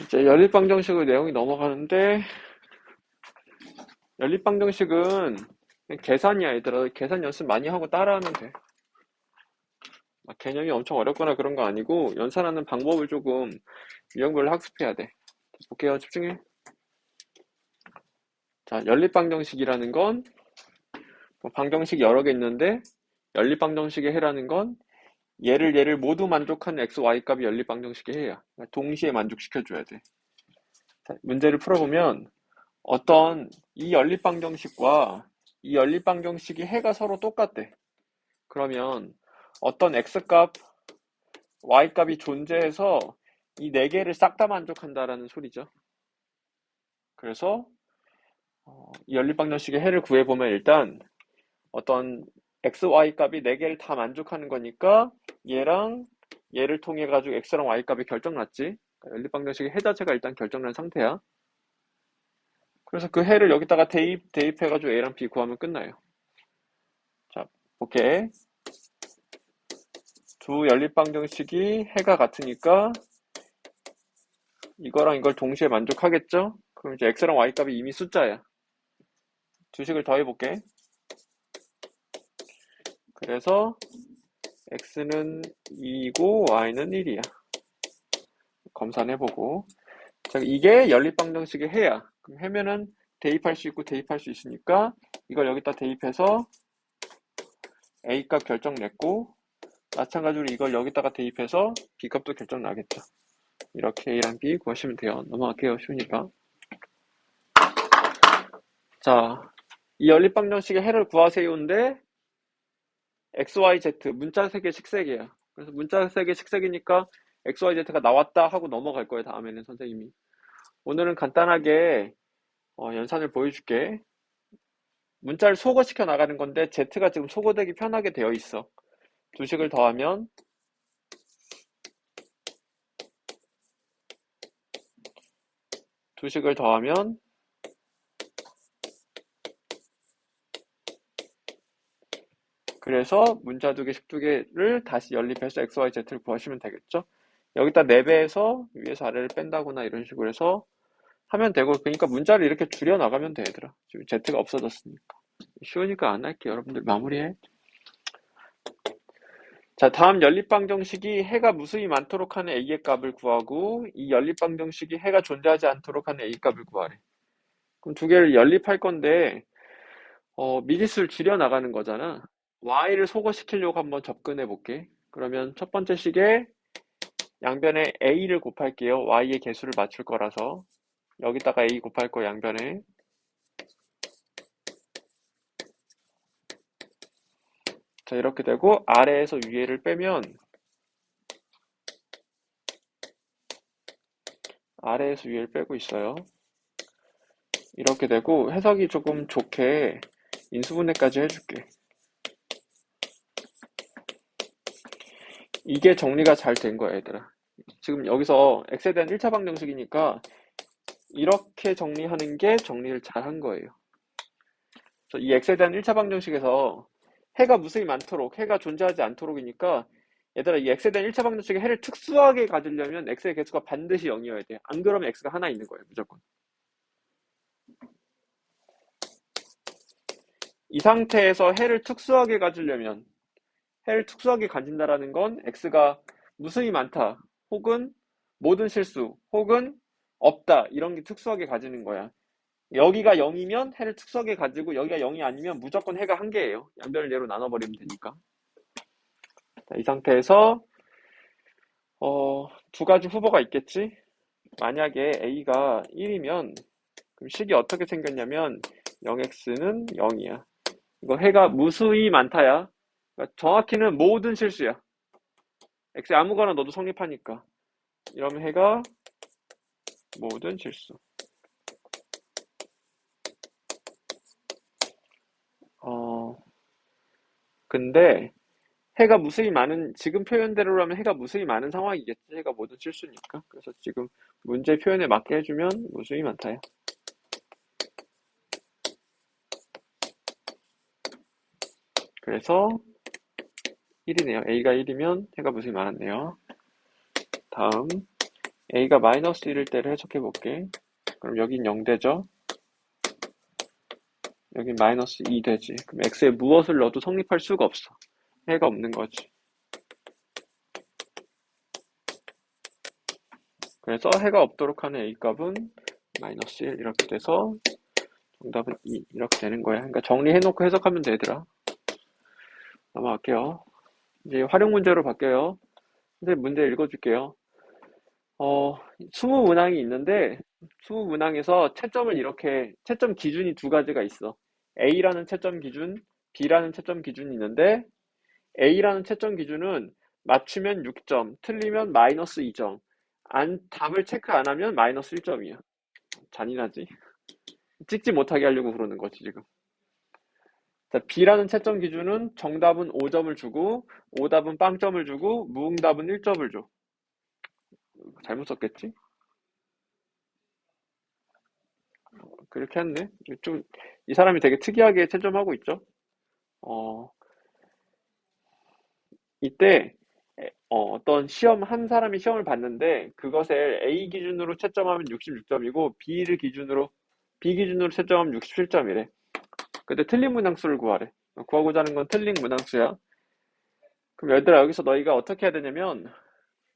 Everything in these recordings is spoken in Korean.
이제 연립방정식의 내용이 넘어가는데, 연립방정식은 그냥 계산이야, 얘들아. 계산 연습 많이 하고 따라하면 돼. 막 개념이 엄청 어렵거나 그런 거 아니고, 연산하는 방법을 조금 유형별로 학습해야 돼. 볼게요, 집중해. 자, 연립방정식이라는 건, 방정식 여러 개 있는데, 연립방정식의 해라는 건, 얘를 모두 만족하는 x, y 값이 연립방정식의 해야. 그러니까 동시에 만족시켜줘야 돼. 자, 문제를 풀어보면, 어떤 이 연립방정식과 이 연립방정식이 해가 서로 똑같대. 그러면 어떤 x값, y값이 존재해서 이 네 개를 싹 다 만족한다라는 소리죠. 그래서 이 연립방정식의 해를 구해보면 일단 어떤 x, y 값이 네 개를 다 만족하는 거니까 얘랑 얘를 통해 가지고 x랑 y 값이 결정났지. 그러니까 연립방정식의 해 자체가 일단 결정난 상태야. 그래서 그 해를 여기다가 대입해가지고 a랑 b 구하면 끝나요. 자, 오케이. 두 연립방정식이 해가 같으니까 이거랑 이걸 동시에 만족하겠죠? 그럼 이제 x랑 y 값이 이미 숫자야. 두 식을 더해볼게. 그래서 x는 2이고 y는 1이야. 검산해보고. 자, 이게 연립방정식의 해야. 그럼 해면은 대입할 수 있고 대입할 수 있으니까 이걸 여기다 대입해서 a 값 결정 냈고, 마찬가지로 이걸 여기다가 대입해서 b 값도 결정 나겠죠. 이렇게 a랑 b 구하시면 돼요. 넘어갈게요. 쉬우니까. 자, 이 연립방정식의 해를 구하세요인데 x, y, z 문자 3개 식색이야. 그래서 문자 3개 식색이니까 x, y, z가 나왔다 하고 넘어갈 거예요. 다음에는 선생님이. 오늘은 간단하게 연산을 보여줄게. 문자를 소거시켜 나가는 건데 z가 지금 소거되기 편하게 되어 있어. 두 식을 더하면 두 식을 더하면 그래서 문자 두 개, 식 두 개를 다시 연립해서 x, y, z를 구하시면 되겠죠. 여기다 4배에서 위에서 아래를 뺀다거나 이런 식으로 해서 하면 되고, 그러니까 문자를 이렇게 줄여 나가면 돼, 얘들아. 지금 z가 없어졌으니까. 쉬우니까 안 할게. 여러분들 마무리해. 자, 다음 연립방정식이 해가 무수히 많도록 하는 a의 값을 구하고 이 연립방정식이 해가 존재하지 않도록 하는 a 값을 구하래. 그럼 두 개를 연립할 건데 미리수를 줄여 나가는 거잖아. y를 소거시키려고 한번 접근해 볼게. 그러면 첫 번째 식에 양변에 a를 곱할게요. y의 개수를 맞출 거라서 여기다가 a 곱할 거 양변에. 자, 이렇게 되고 아래에서 위에를 빼면 아래에서 위에를 빼고 있어요. 이렇게 되고 해석이 조금 좋게 인수분해까지 해줄게. 이게 정리가 잘 된 거야, 얘들아. 지금 여기서 x에 대한 1차 방정식이니까 이렇게 정리하는 게 정리를 잘 한 거예요. 그래서 이 x에 대한 1차 방정식에서 해가 무수히 많도록, 해가 존재하지 않도록이니까 얘들아, 이 x에 대한 1차 방정식의 해를 특수하게 가지려면 x의 개수가 반드시 0이어야 돼. 안 그러면 x가 하나 있는 거예요, 무조건. 이 상태에서 해를 특수하게 가지려면, 해를 특수하게 가진다라는 건 x가 무수히 많다, 혹은 모든 실수, 혹은 없다, 이런 게 특수하게 가지는 거야. 여기가 0이면 해를 특수하게 가지고 여기가 0이 아니면 무조건 해가 한 개예요. 양변을 얘로 나눠버리면 되니까. 자, 이 상태에서 두 가지 후보가 있겠지. 만약에 a가 1이면 그럼 식이 어떻게 생겼냐면 0x는 0이야. 이거 해가 무수히 많다야. 그러니까 정확히는 모든 실수야. x에 아무거나 넣어도 성립하니까. 이러면 해가 모든 실수. 근데 해가 무수히 많은, 지금 표현대로라면 해가 무수히 많은 상황이겠지. 해가 모든 실수니까. 그래서 지금 문제 표현에 맞게 해주면 무수히 많다요. 그래서 1이네요. a가 1이면 해가 무수히 많았네요. 다음 a가 마이너스 1일 때를 해석해 볼게. 그럼 여긴 0 되죠? 여긴 마이너스 2 되지. 그럼 x에 무엇을 넣어도 성립할 수가 없어. 해가 없는 거지. 그래서 해가 없도록 하는 a 값은 마이너스 1 이렇게 돼서 정답은 2 이렇게 되는 거야. 그러니까 정리해놓고 해석하면 되더라. 넘어갈게요. 이제 활용 문제로 바뀌어요. 선생님 문제 읽어줄게요. 20문항이 있는데 20문항에서 채점을 이렇게 채점 기준이 두 가지가 있어. A라는 채점 기준, B라는 채점 기준이 있는데 A라는 채점 기준은 맞추면 6점, 틀리면 마이너스 2점. 답을 체크 안 하면 마이너스 1점이야. 잔인하지? 찍지 못하게 하려고 그러는 거지, 지금. 자, B라는 채점 기준은 정답은 5점을 주고, 오답은 빵점을 주고, 무응답은 1점을 줘. 잘못 썼겠지? 그렇게 했네. 좀, 이 사람이 되게 특이하게 채점하고 있죠? 어, 이때, 어떤 한 사람이 시험을 봤는데, 그것을 A 기준으로 채점하면 66점이고, B 기준으로 채점하면 67점이래. 근데 틀린 문항수를 구하래. 구하고자 하는 건 틀린 문항수야. 그럼 얘들아, 여기서 너희가 어떻게 해야 되냐면,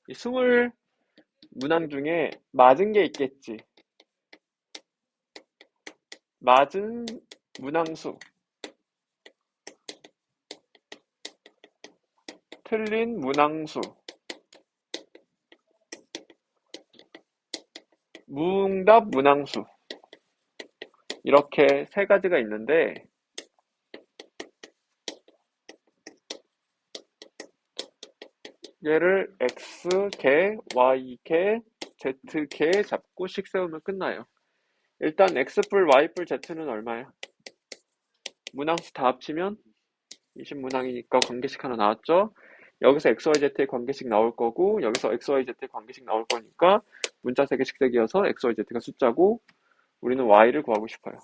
이 20문항 중에 맞은 게 있겠지. 맞은 문항수, 틀린 문항수, 무응답 문항수. 이렇게 세 가지가 있는데, 얘를 X개, Y개, Z개 잡고 식 세우면 끝나요. 일단 X뿔, Y뿔, Z는 얼마야? 문항수 다 합치면 20문항이니까 관계식 하나 나왔죠? 여기서 XYZ의 관계식 나올 거고, 여기서 XYZ의 관계식 나올 거니까 문자 세개 식색이어서 XYZ가 숫자고, 우리는 Y를 구하고 싶어요.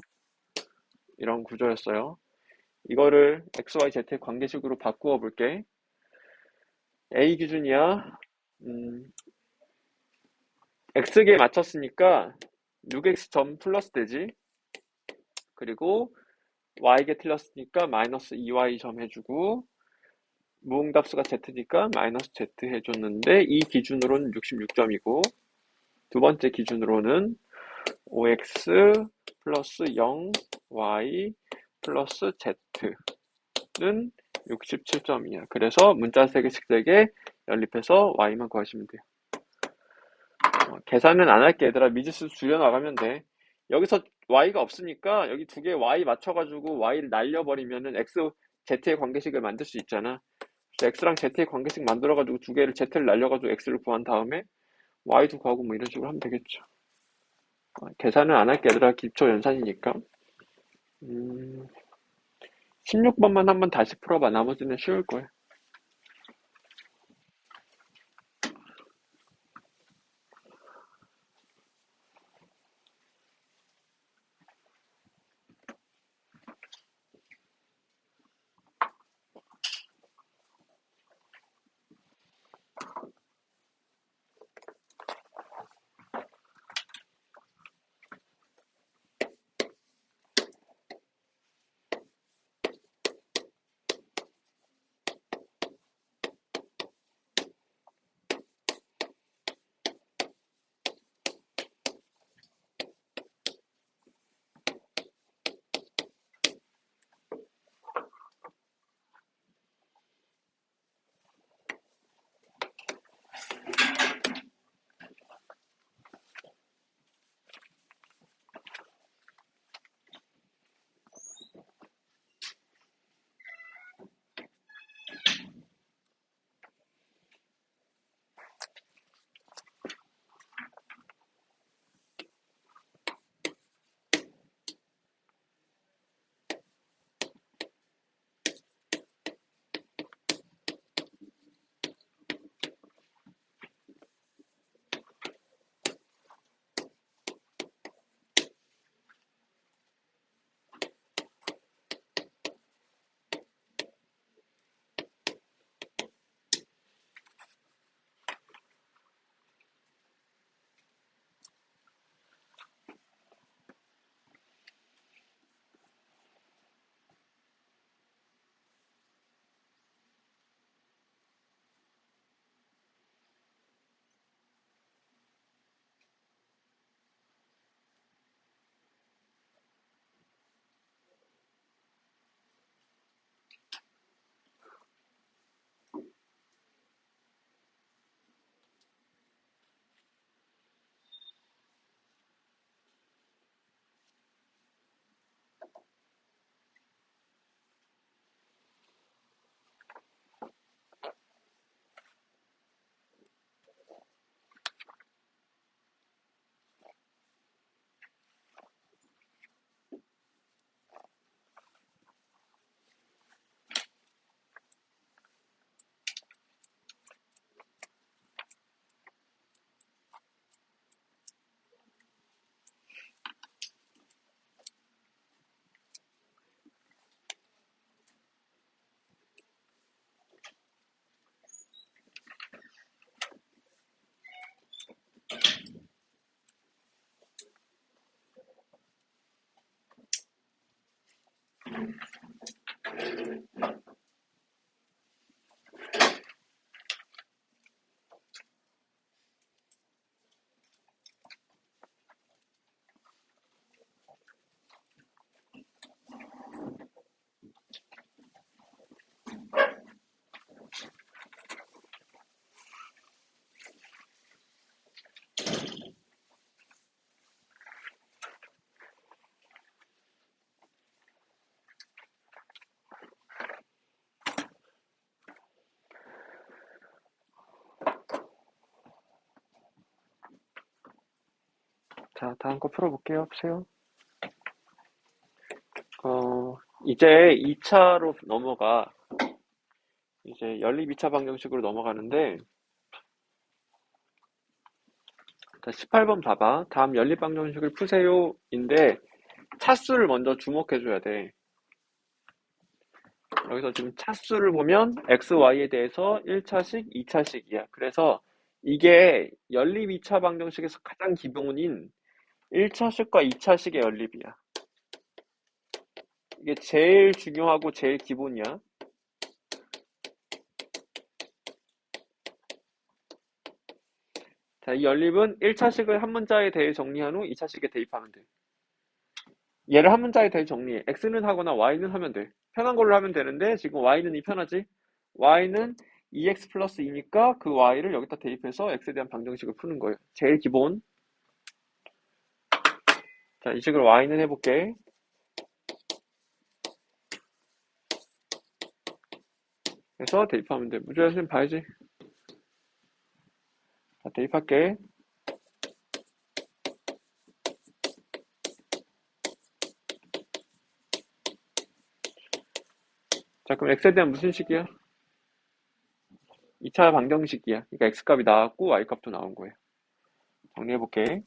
이런 구조였어요. 이거를 XYZ의 관계식으로 바꾸어 볼게. A 기준이야. X개에 맞췄으니까 6X점 플러스 되지. 그리고 Y개 틀렸으니까 마이너스 2Y점 해주고, 무응답수가 Z니까 마이너스 Z 해줬는데, 이 기준으로는 66점이고, 두 번째 기준으로는 5X 플러스 0, Y 플러스 Z는 67점이야. 그래서 문자 3개씩 3개 연립해서 Y만 구하시면 돼요. 계산은 안 할게. 얘들아, 미지수 줄여나가면 돼. 여기서 Y가 없으니까 여기 두 개 Y 맞춰가지고 Y를 날려버리면은 X, Z의 관계식을 만들 수 있잖아. 그래서 X랑 Z의 관계식 만들어가지고 두 개를 Z를 날려가지고 X를 구한 다음에 Y도 구하고 뭐 이런 식으로 하면 되겠죠. 계산은 안 할게. 얘들아, 기초 연산이니까. 16번만 한번 다시 풀어봐. 나머지는 쉬울 거야. 자, 다음 거 풀어볼게요. 보세요. 이제 2차로 넘어가. 이제 연립 2차 방정식으로 넘어가는데, 자, 18번 봐봐. 다음 연립 방정식을 푸세요인데, 차수를 먼저 주목해줘야 돼. 여기서 지금 차수를 보면 x, y에 대해서 1차식, 2차식이야. 그래서 이게 연립 2차 방정식에서 가장 기본인 1차식과 2차식의 연립이야. 이게 제일 중요하고 제일 기본이야. 자, 이 연립은 1차식을 한 문자에 대해 정리한 후 2차식에 대입하면 돼. 얘를 한 문자에 대해 정리해. x는 하거나 y는 하면 돼. 편한 걸로 하면 되는데 지금 y는 이 편하지? y는 2x 플러스 2니까 그 y를 여기다 대입해서 x에 대한 방정식을 푸는 거예요. 제일 기본. 자, 이 식으로 y는 해볼게. 그래서 대입하면 돼. 무조건 선생님 봐야지. 자, 대입할게. 자, 그럼 x에 대한 무슨 식이야? 2차 방정식이야. 그러니까 x값이 나왔고 y값도 나온 거예요. 정리해볼게.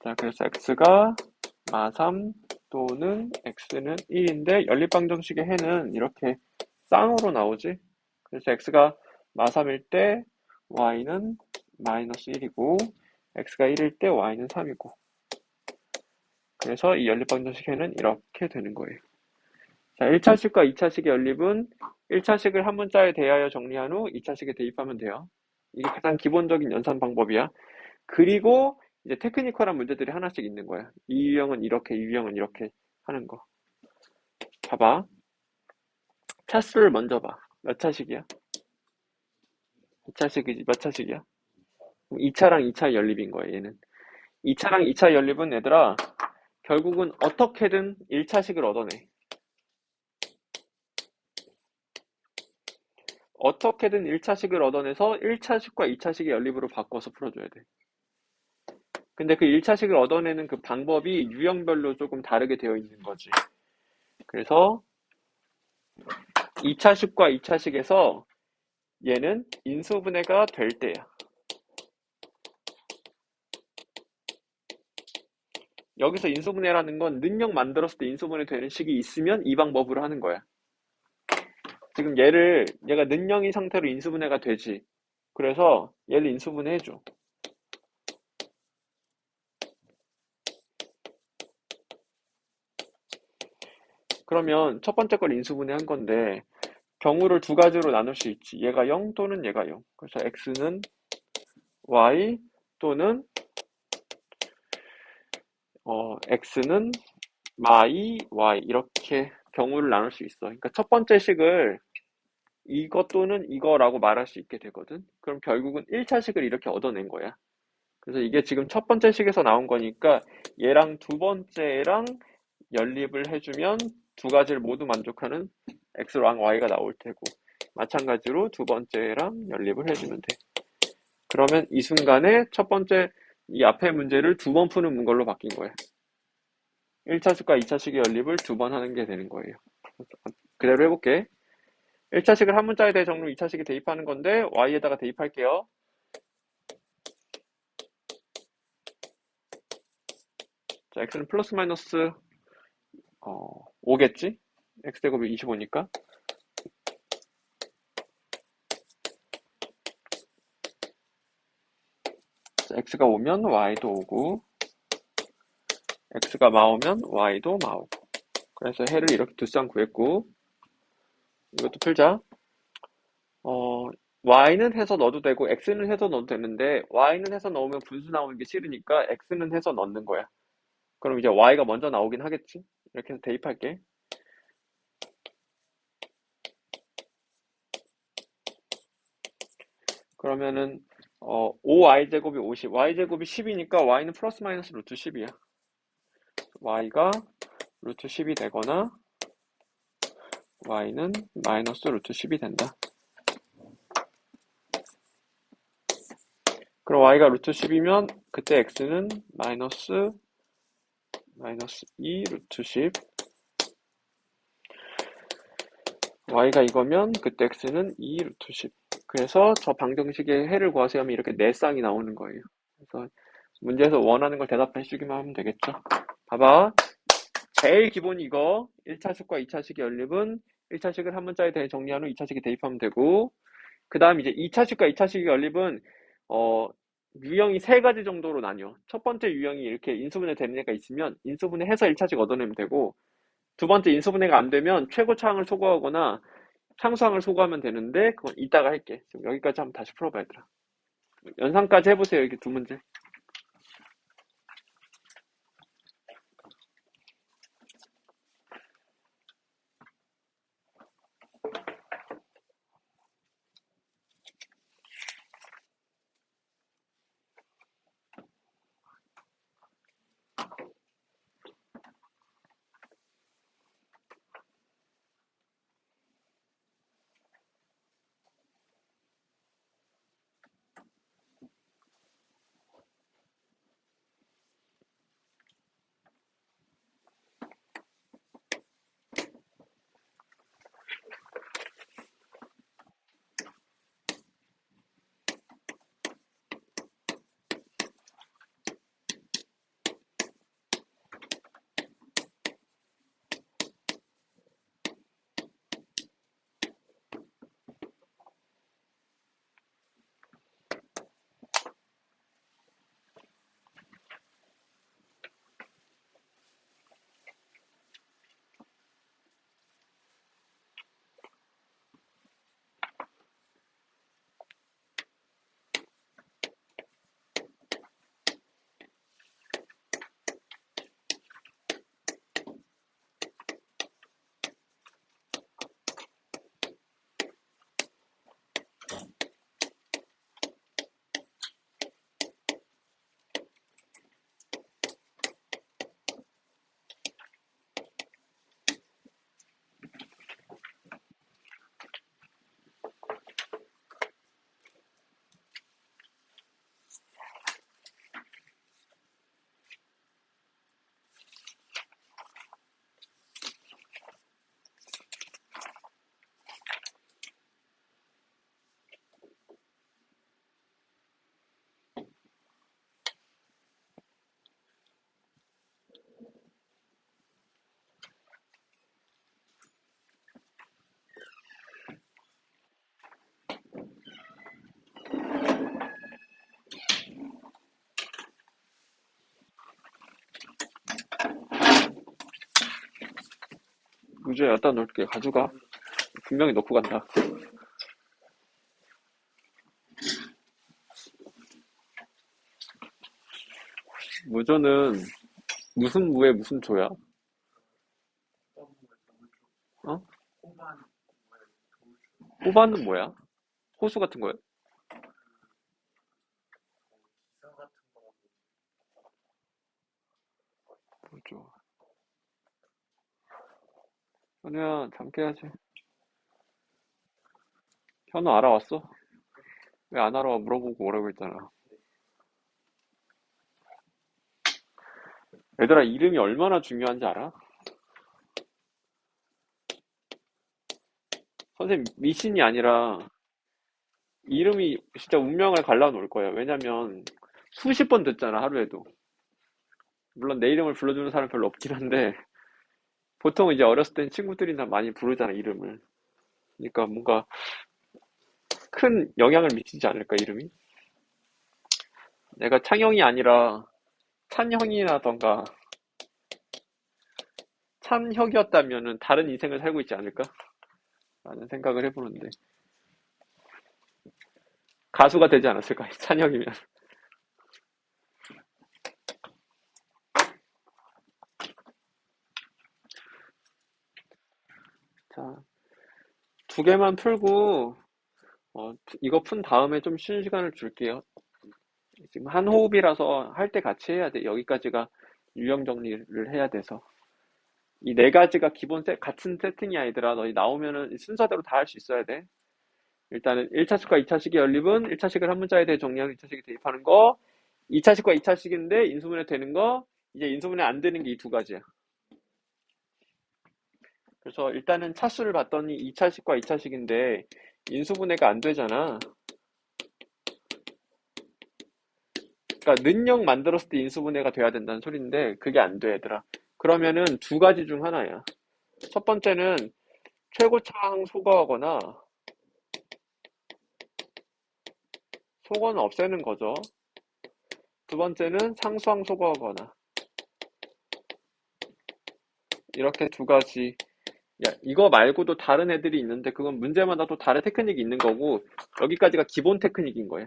자, 그래서 x가 마3 또는 x는 1인데 연립방정식의 해는 이렇게 쌍으로 나오지. 그래서 x가 마3일 때 y는 마이너스 1이고 x가 1일 때 y는 3이고 그래서 이 연립방정식 해는 이렇게 되는 거예요. 자, 1차식과 2차식의 연립은 1차식을 한 문자에 대하여 정리한 후 2차식에 대입하면 돼요. 이게 가장 기본적인 연산 방법이야. 그리고 이제 테크니컬한 문제들이 하나씩 있는 거야. 이 유형은 이렇게, 이 유형은 이렇게 하는 거. 봐봐. 차수를 먼저 봐. 몇 차식이야? 2차식이지. 몇 차식이야? 2차랑 2차 연립인 거야, 얘는. 2차랑 2차 연립은 얘들아, 결국은 어떻게든 1차식을 얻어내. 어떻게든 1차식을 얻어내서 1차식과 2차식의 연립으로 바꿔서 풀어줘야 돼. 근데 그 1차식을 얻어내는 그 방법이 유형별로 조금 다르게 되어 있는 거지. 그래서 2차식과 2차식에서 얘는 인수분해가 될 때야. 여기서 인수분해라는 건 능력 만들었을 때 인수분해 되는 식이 있으면 이 방법으로 하는 거야. 지금 얘가 능령이 상태로 인수분해가 되지. 그래서 얘를 인수분해 해줘. 그러면 첫 번째 걸 인수분해 한 건데 경우를 두 가지로 나눌 수 있지. 얘가 0 또는 얘가 0. 그래서 x는 y 또는 x는 마이 y 이렇게 경우를 나눌 수 있어. 그러니까 첫 번째 식을 이것 또는 이거라고 말할 수 있게 되거든. 그럼 결국은 1차식을 이렇게 얻어낸 거야. 그래서 이게 지금 첫 번째 식에서 나온 거니까 얘랑 두 번째랑 연립을 해주면 두 가지를 모두 만족하는 x랑 y가 나올 테고 마찬가지로 두 번째랑 연립을 해주면 돼. 그러면 이 순간에 첫 번째 이 앞에 문제를 두 번 푸는 걸로 바뀐 거야. 1차식과 2차식의 연립을 두 번 하는 게 되는 거예요. 그대로 해볼게. 1차식을 한 문자에 대해 정로 2차식에 대입하는 건데 y에다가 대입할게요. 자, x는 플러스 마이너스 5겠지? x제곱이 25니까. 자, x가 오면 y도 오고 x가 마오면 y도 마오고 그래서 해를 이렇게 두 쌍 구했고 이것도 풀자. y는 해서 넣어도 되고 x는 해서 넣어도 되는데 y는 해서 넣으면 분수 나오는 게 싫으니까 x는 해서 넣는 거야. 그럼 이제 y가 먼저 나오긴 하겠지? 이렇게 해서 대입할게. 그러면은 5y제곱이 50, y제곱이 10이니까 y는 플러스 마이너스 루트 10이야. y가 루트 10이 되거나 y는 마이너스 루트 10이 된다. 그럼 y가 루트 10이면 그때 x는 마이너스 2 루트 10. y가 이거면 그때 x는 2 루트 10. 그래서 저 방정식의 해를 구하세요 하면 이렇게 4쌍이 나오는 거예요. 그래서 문제에서 원하는 걸 대답해 주기만 하면 되겠죠. 봐봐. 제일 기본 이거 1차식과 2차식의 연립은 1차식을 한 문자에 대해 정리한 후 2차식에 대입하면 되고, 그 다음 이제 2차식과 2차식의 연립은 유형이 3가지 정도로 나뉘어. 첫 번째 유형이 이렇게 인수분해 되는 애가 있으면 인수분해 해서 1차식 얻어내면 되고, 두 번째 인수분해가 안 되면 최고차항을 소거하거나 상수항을 소거하면 되는데 그건 이따가 할게. 지금 여기까지 한번 다시 풀어봐 얘들아. 연산까지 해보세요. 여기 두 문제. 무주에 여기다 놓을게. 가져가. 분명히 놓고 간다. 무조는 무슨 무에 무슨 조야? 어? 호반은 뭐야? 호수 같은 거야? 무조. 현우야, 잠 깨야지. 현우 알아왔어? 왜 안 알아와? 물어보고 오라고 했잖아. 얘들아, 이름이 얼마나 중요한지 알아? 선생님, 미신이 아니라 이름이 진짜 운명을 갈라놓을 거야. 왜냐면 수십 번 듣잖아, 하루에도. 물론 내 이름을 불러주는 사람 별로 없긴 한데 보통 이제 어렸을 땐 친구들이나 많이 부르잖아, 이름을. 그러니까 뭔가 큰 영향을 미치지 않을까, 이름이? 내가 창형이 아니라 찬형이라던가 찬혁이었다면은 다른 인생을 살고 있지 않을까? 라는 생각을 해보는데. 가수가 되지 않았을까, 찬혁이면. 자, 두 개만 풀고, 이거 푼 다음에 좀 쉬는 시간을 줄게요. 지금 한 호흡이라서 할 때 같이 해야 돼. 여기까지가 유형 정리를 해야 돼서. 이 네 가지가 같은 세팅이야, 얘들아. 너희 나오면은 순서대로 다 할 수 있어야 돼. 일단은 1차식과 2차식의 연립은 1차식을 한 문자에 대해 정리하고 2차식에 대입하는 거. 2차식과 2차식인데 인수분해 되는 거. 이제 인수분해 안 되는 게 이 두 가지야. 그래서 일단은 차수를 봤더니 2차식과 2차식인데 인수분해가 안 되잖아. 그러니까 는영 만들었을 때 인수분해가 돼야 된다는 소리인데 그게 안 돼, 얘들아. 그러면은 두 가지 중 하나야. 첫 번째는 최고차항 소거하거나 소거는 없애는 거죠. 두 번째는 상수항 소거하거나. 이렇게 두 가지. 야, 이거 말고도 다른 애들이 있는데 그건 문제마다 또 다른 테크닉이 있는 거고 여기까지가 기본 테크닉인 거야.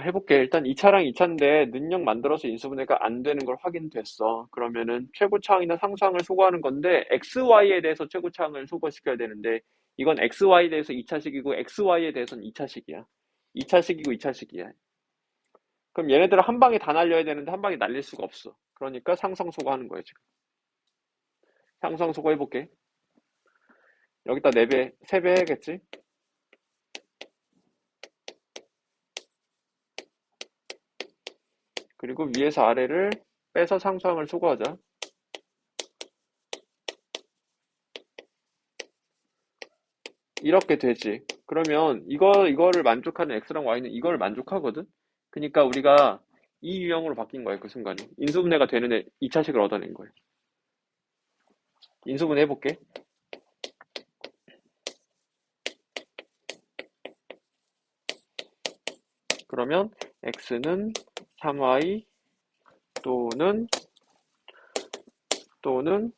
해볼게. 일단 2차랑 2차인데 능력 만들어서 인수분해가 안 되는 걸 확인됐어. 그러면은 최고차항이나 상수항을 소거하는 건데 XY에 대해서 최고차항을 소거시켜야 되는데 이건 XY에 대해서 2차식이고 XY에 대해서는 2차식이야. 2차식이고 2차식이야. 그럼 얘네들을 한 방에 다 날려야 되는데 한 방에 날릴 수가 없어. 그러니까 상수항 소거하는 거야, 지금. 상수항 소거 해볼게. 여기다 4배, 3배 해야겠지? 그리고 위에서 아래를 빼서 상수항을 소거하자. 이렇게 되지. 그러면 이거를 만족하는 x랑 y는 이걸 만족하거든? 그러니까 우리가 이 유형으로 바뀐 거야, 그 순간에. 인수분해가 되는 2차식을 얻어낸 거야. 인수분해 해볼게. 그러면 x는 3y 또는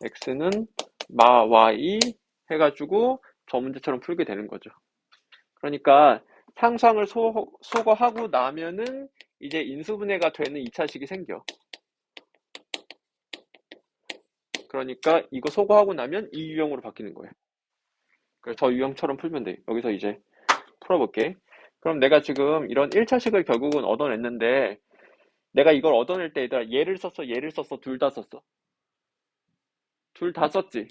x는 마 y 해가지고 저 문제처럼 풀게 되는 거죠. 그러니까 상수항을 소거하고 나면은 이제 인수분해가 되는 2차식이 생겨. 그러니까 이거 소거하고 나면 이 유형으로 바뀌는 거예요. 그래서 저 유형처럼 풀면 돼. 여기서 이제 풀어볼게. 그럼 내가 지금 이런 1차식을 결국은 얻어냈는데 내가 이걸 얻어낼 때 얘들아 얘를 썼어 둘 다 썼어? 둘 다 썼지?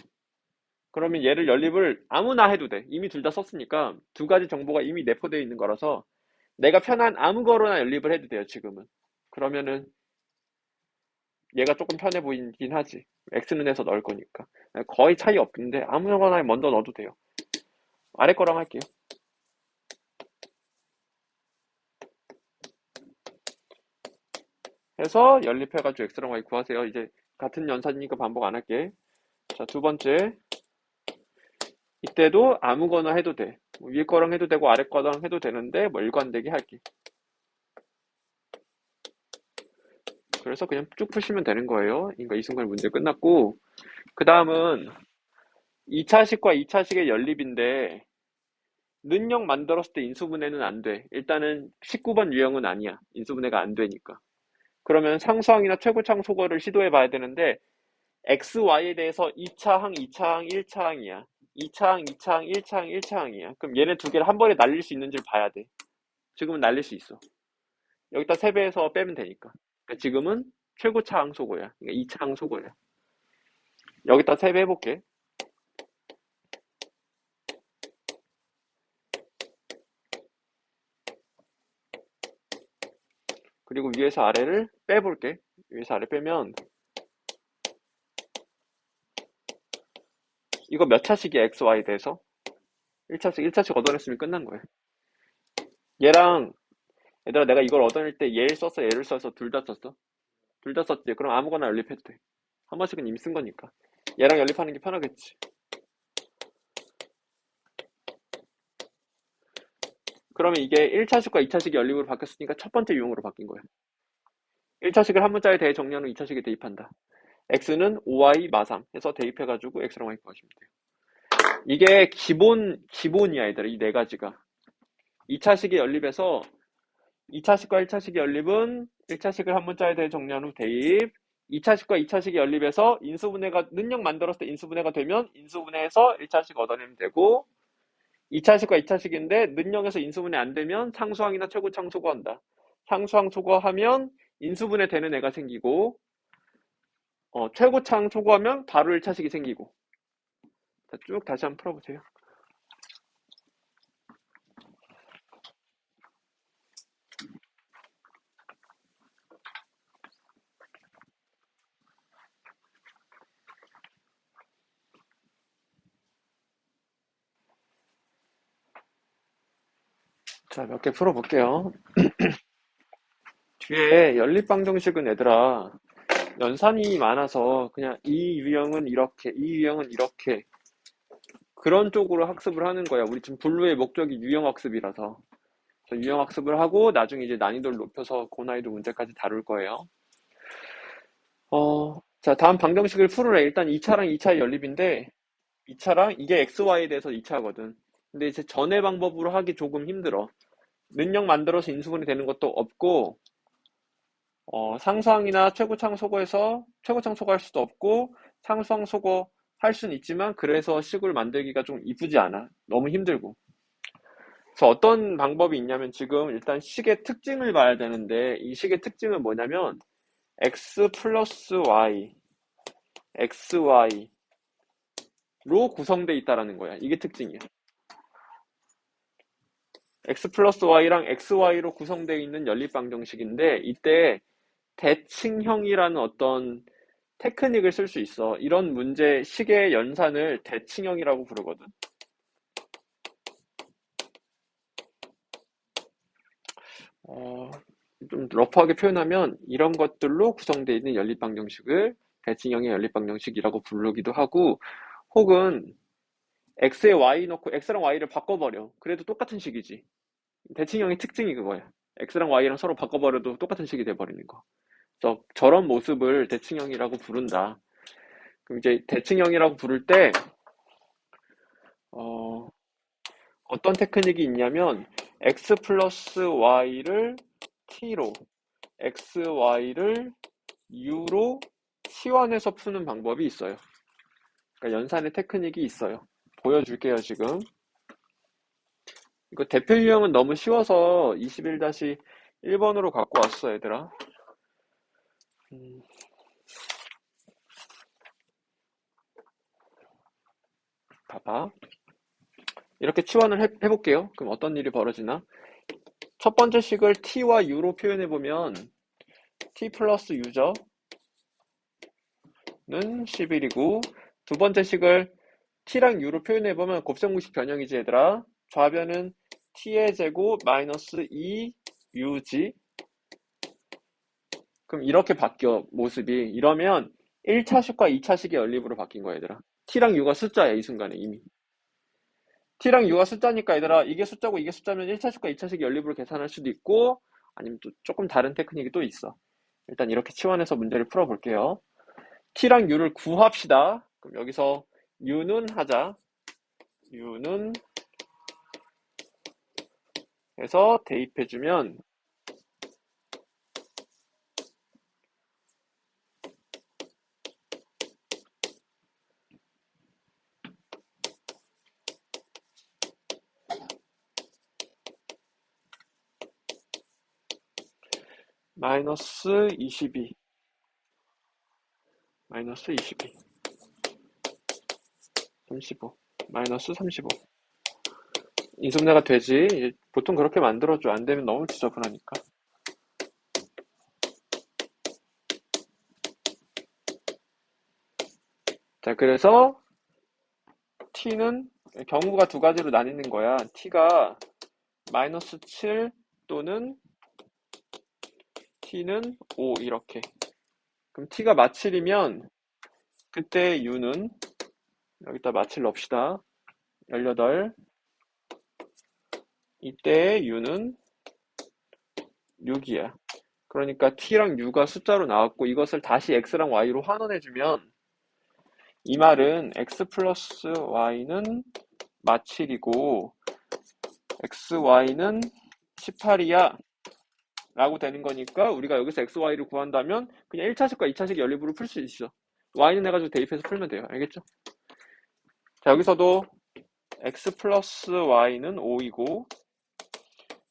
그러면 얘를 연립을 아무나 해도 돼. 이미 둘 다 썼으니까 두 가지 정보가 이미 내포되어 있는 거라서 내가 편한 아무 거로나 연립을 해도 돼요, 지금은. 그러면은 얘가 조금 편해 보이긴 하지. x는 해서 넣을 거니까. 거의 차이 없는데 아무거나 먼저 넣어도 돼요. 아래 거랑 할게요. 해서 연립해가지고 x랑 y 구하세요. 이제 같은 연산이니까 반복 안 할게. 자, 두 번째. 이때도 아무거나 해도 돼. 위에 거랑 해도 되고 아래 거랑 해도 되는데 뭐 일관되게 할게. 그래서 그냥 쭉 푸시면 되는 거예요. 그러니까 이 순간 문제 끝났고 그 다음은 2차식과 2차식의 연립인데 는영 만들었을 때 인수분해는 안 돼. 일단은 19번 유형은 아니야. 인수분해가 안 되니까. 그러면 상수항이나 최고차항 소거를 시도해 봐야 되는데 x, y에 대해서 2차항, 2차항, 1차항이야. 2차항, 2차항, 1차항, 1차항이야. 그럼 얘네 두 개를 한 번에 날릴 수 있는지를 봐야 돼. 지금은 날릴 수 있어. 여기다 3배해서 빼면 되니까. 그러니까 지금은 최고차항 소거야. 그러니까 2차항 소거야. 여기다 3배 해볼게. 그리고 위에서 아래를 빼볼게. 위에서 아래 빼면 이거 몇 차식이야, x, y에 대해서? 1차식 얻어냈으면 끝난 거야. 얘랑 얘들아 내가 이걸 얻어낼 때 얘를 썼어, 얘를 써서 둘 다 썼어? 둘 다 썼지. 그럼 아무거나 연립해도 돼. 한 번씩은 이미 쓴 거니까. 얘랑 연립하는 게 편하겠지. 그러면 이게 1차식과 2차식이 연립으로 바뀌었으니까 첫 번째 유형으로 바뀐 거야. 1차식을 한 문자에 대해 정리한 후 2차식에 대입한다. x는 5y 마3 해서 대입해가지고 x랑 y 구하시면 돼요. 이게 기본이야, 얘들아. 이 네 가지가. 2차식의 연립에서 2차식과 1차식의 연립은 1차식을 한 문자에 대해 정리한 후 대입. 2차식과 2차식의 연립에서 인수분해가 능력 만들었을 때 인수분해가 되면 인수분해해서 1차식 얻어내면 되고 2차식과 2차식인데 는영에서 인수분해 안 되면 상수항이나 최고차항 소거한다. 상수항 소거하면 인수분해 되는 애가 생기고 최고차항 소거하면 바로 1차식이 생기고. 자, 쭉 다시 한번 풀어보세요. 자, 몇 개 풀어볼게요. 뒤에 연립방정식은 얘들아 연산이 많아서 그냥 이 유형은 이렇게, 이 유형은 이렇게 그런 쪽으로 학습을 하는 거야. 우리 지금 분류의 목적이 유형학습이라서. 유형학습을 하고 나중에 이제 난이도를 높여서 고난이도 문제까지 다룰 거예요. 자, 다음 방정식을 풀으래. 일단 2차랑 2차의 연립인데 2차랑 이게 XY에 대해서 2차거든. 근데 이제 전의 방법으로 하기 조금 힘들어. 능력 만들어서 인수분해 되는 것도 없고 상수항이나 최고창 소거에서 최고창 소거할 수도 없고 상수항 소거 할 수는 있지만 그래서 식을 만들기가 좀 이쁘지 않아. 너무 힘들고. 그래서 어떤 방법이 있냐면 지금 일단 식의 특징을 봐야 되는데 이 식의 특징은 뭐냐면 x 플러스 y, xy로 구성되어 있다라는 거야. 이게 특징이야. x 플러스 y랑 xy로 구성되어 있는 연립방정식인데 이때 대칭형이라는 어떤 테크닉을 쓸 수 있어. 이런 문제 식의 연산을 대칭형이라고 부르거든. 좀 러프하게 표현하면 이런 것들로 구성되어 있는 연립방정식을 대칭형의 연립방정식이라고 부르기도 하고 혹은 x에 y 넣고 x랑 y를 바꿔버려. 그래도 똑같은 식이지. 대칭형의 특징이 그거야. x랑 y랑 서로 바꿔버려도 똑같은 식이 돼버리는 거. 그래서 저런 모습을 대칭형이라고 부른다. 그럼 이제 대칭형이라고 부를 때 어떤 테크닉이 있냐면 x 플러스 y를 t로 xy를 u로 치환해서 푸는 방법이 있어요. 그러니까 연산의 테크닉이 있어요. 보여줄게요 지금. 이거 대표 유형은 너무 쉬워서 21-1번으로 갖고 왔어 얘들아. 봐봐. 이렇게 치환을 해볼게요. 그럼 어떤 일이 벌어지나? 첫 번째 식을 t와 u로 표현해보면 t 플러스 u죠. 는 11이고 두 번째 식을 t랑 u로 표현해보면 곱셈공식 변형이지 얘들아. 좌변은 t의 제곱 마이너스 2u지. 그럼 이렇게 바뀌어 모습이. 이러면 1차식과 2차식의 연립으로 바뀐 거야 얘들아. t랑 u가 숫자야 이 순간에 이미. t랑 u가 숫자니까 얘들아 이게 숫자고 이게 숫자면 1차식과 2차식 연립으로 계산할 수도 있고 아니면 또 조금 다른 테크닉이 또 있어. 일단 이렇게 치환해서 문제를 풀어볼게요. t랑 u를 구합시다. 그럼 여기서 u는 하자. u는 해서 대입해주면 마이너스 22 마이너스 22 35 마이너스 35 인수분해가 되지. 보통 그렇게 만들어줘. 안 되면 너무 지저분하니까. 자, 그래서 t는 경우가 두 가지로 나뉘는 거야. t가 마이너스 7 또는 t는 5 이렇게. 그럼 t가 마7이면 그때 u는 여기다 마7 넣읍시다. 18 이때 u는 6이야. 그러니까 t랑 u가 숫자로 나왔고 이것을 다시 x랑 y로 환원해주면 이 말은 x 플러스 y는 마7이고 xy는 18이야 라고 되는 거니까 우리가 여기서 xy를 구한다면 그냥 1차식과 2차식 연립으로 풀 수 있어. y는 해가지고 대입해서 풀면 돼요. 알겠죠? 자, 여기서도 x 플러스 y는 5이고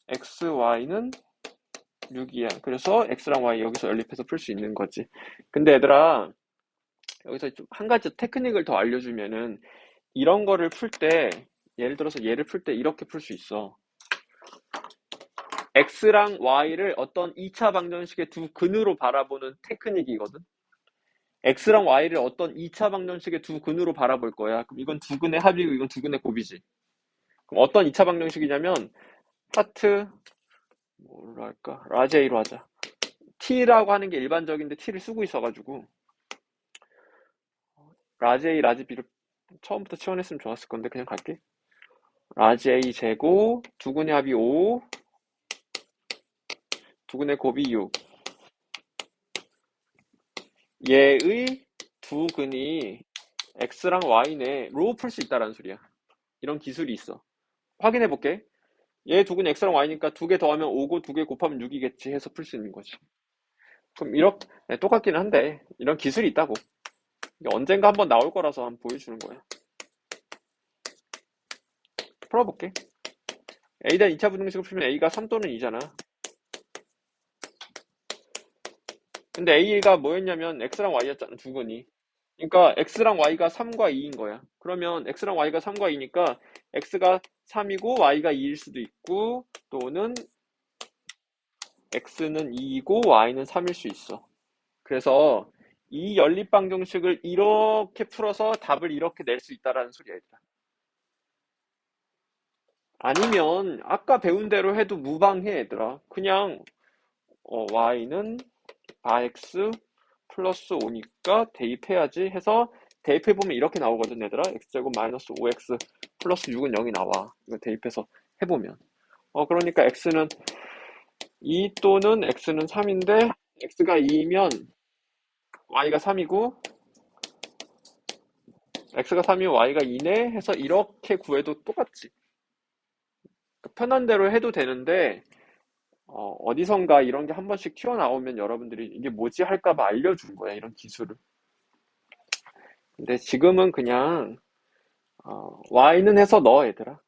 xy는 6이야. 그래서 x랑 y 여기서 연립해서 풀 수 있는 거지. 근데 얘들아, 여기서 좀 한 가지 테크닉을 더 알려주면은 이런 거를 풀 때, 예를 들어서 얘를 풀 때 이렇게 풀 수 있어. x랑 y를 어떤 2차 방정식의 두 근으로 바라보는 테크닉이거든. x랑 y를 어떤 2차 방정식의 두 근으로 바라볼 거야. 그럼 이건 두 근의 합이고 이건 두 근의 곱이지. 그럼 어떤 2차 방정식이냐면 하트 뭐로 할까? 라지A로 하자. t라고 하는 게 일반적인데 t를 쓰고 있어가지고 라지A, 라지B를 처음부터 치환했으면 좋았을 건데 그냥 갈게. 라지A 제곱 두근의 합이 5, 두근의 곱이 6. 얘의 두 근이 x랑 y네로 풀 수 있다라는 소리야. 이런 기술이 있어. 확인해 볼게. 얘 두 근이 x랑 y니까 두 개 더하면 5고 두 개 곱하면 6이겠지 해서 풀 수 있는 거지. 그럼 이렇게 똑같기는 한데 이런 기술이 있다고. 이게 언젠가 한번 나올 거라서 한번 보여주는 거야. 풀어볼게. a 대한 2차 부등식을 풀면 a가 3 또는 2잖아. 근데 a가 뭐였냐면 x랑 y였잖아, 두 근이. 그러니까 x랑 y가 3과 2인 거야. 그러면 x랑 y가 3과 2니까 x가 3이고 y가 2일 수도 있고 또는 x는 2이고 y는 3일 수 있어. 그래서 이 연립방정식을 이렇게 풀어서 답을 이렇게 낼 수 있다라는 소리야, 얘들아. 아니면 아까 배운 대로 해도 무방해, 얘들아. 그냥 y는 4x 플러스 5니까 대입해야지 해서 대입해보면 이렇게 나오거든, 얘들아. x제곱 마이너스 5x 플러스 6은 0이 나와. 이거 대입해서 해보면. 그러니까 x는 2 또는 x는 3인데 x가 2면 y가 3이고 x가 3이면 y가 2네 해서 이렇게 구해도 똑같지. 편한 대로 해도 되는데 어디선가 이런 게 한 번씩 튀어나오면 여러분들이 이게 뭐지 할까봐 알려준 거야, 이런 기술을. 근데 지금은 그냥 y는 해서 넣어, 얘들아.